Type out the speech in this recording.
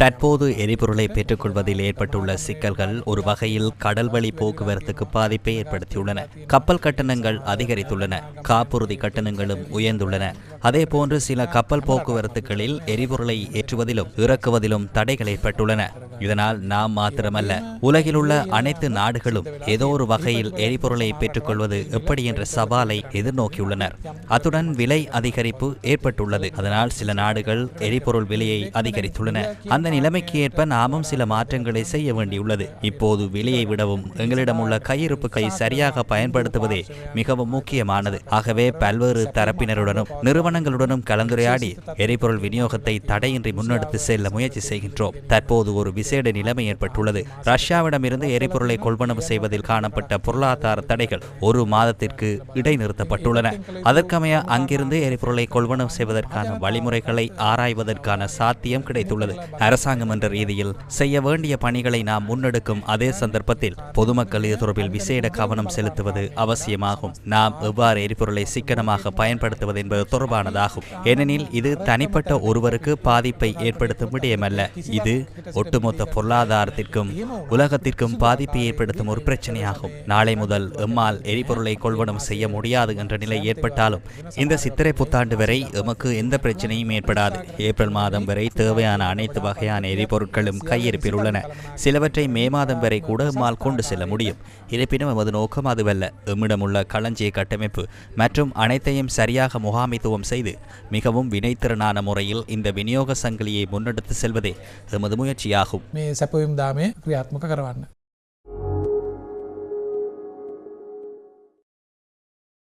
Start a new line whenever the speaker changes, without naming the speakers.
தற்போது எரிபொருளை பெற்றுக்கொள்வதில் ஏற்பட்டுள்ள சிக்கல்கள் ஒரு வகையில் கடல்வழி போக்குவரத்துக்கு பாதிப்பை ஏற்படுத்தியுள்ளன. கப்பல் கட்டணங்கள் அதிகரித்துள்ளன, காப்புறுதி கட்டணங்களும் உயர்ந்துள்ளன. அதேபோன்று சில கப்பல் போக்குவரத்துகளில் எரிபொருளை ஏற்றுவதிலும் இறக்குவதிலும் தடைகள் ஏற்பட்டுள்ளன. இதனால் நாம் மாத்திரமல்ல, உலகில் உள்ள அனைத்து நாடுகளும் ஏதோ ஒரு வகையில் எரிபொருளை பெற்றுக்கொள்வது எப்படி என்ற சவாலை எதிர்நோக்கியுள்ளனர். அத்துடன் விலை அதிகரிப்பு ஏற்பட்டுள்ளது. அதனால் சில நாடுகள் எரிபொருள் விலையை அதிகரித்துள்ளன. அந்த நிலைமைக்கு ஏற்ப நாமும் சில மாற்றங்களை செய்ய வேண்டியுள்ளது. இப்போது விலையை விடவும் எங்களிடம் உள்ள கையிருப்புகளை சரியாக பயன்படுத்துவதே மிகவும் முக்கியமானது. ஆகவே பல்வேறு தரப்பினருடனும் நிறுவனங்களுடனும் கலந்துரையாடி எரிபொருள் விநியோகத்தை தடையின்றி முன்னெடுத்து செல்ல முயற்சி செய்கின்றோம். தற்போது ஒரு விசேட நிலைமை ஏற்பட்டுள்ளது. ரஷ்யாவிடமிருந்து எரிபொருளை கொள்வனவு செய்வதில் காணப்பட்ட பொருளாதார தடைகள் ஒரு மாதத்திற்கு இடைநிறுத்தப்பட்டுள்ளன. அதற்கமைய அங்கிருந்து எரிபொருளை கொள்வனவு செய்வதற்கான வழிமுறைகளை ஆராய்வதற்கான சாத்தியம் கிடைத்துள்ளது. அரசாங்கம் என்ற ரீதியில் செய்ய வேண்டிய பணிகளை நாம் முன்னெடுக்கும் அதே சந்தர்ப்பத்தில் பொதுமக்கள் இது தொடர்பில் விசேட கவனம் செலுத்துவது அவசியமாகும். நாம் எவ்வாறு எரிபொருளை சிக்கனமாக பயன்படுத்துவது என்பது தொடர்பானதாகும். ஏனெனில் இது தனிப்பட்ட ஒருவருக்கு பாதிப்பை ஏற்படுத்தும் விடயமல்ல. இது ஒட்டுமொத்த பொருளாதாரத்திற்கும் உலகத்திற்கும் பாதிப்பை ஏற்படுத்தும் ஒரு பிரச்சனையாகும். நாளை முதல் எம்மால் எரிபொருளை கொள்வனவு செய்ய முடியாது என்ற நிலை ஏற்பட்டாலும் இந்த சித்திரை புத்தாண்டு வரை எமக்கு எந்த பிரச்சனையும் ஏற்படாது. ஏப்ரல் மாதம் வரை தேவையான அனைத்து வகையான எரிபொருட்களும் கையிருப்பில் உள்ளன. சிலவற்றை மே மாதம் வரை கூட எம்மால் கொண்டு செல்ல முடியும். இருப்பினும் எமது நோக்கம் அதுவல்ல. எம்மிடமுள்ள களஞ்சிய கட்டமைப்பு மற்றும் அனைத்தையும் சரியாக முகாமைத்துவம் செய்து மிகவும் வினைத்திறனான முறையில் இந்த விநியோக சங்கிலியை முன்னெடுத்து செல்வதே எமது முயற்சியாகும்.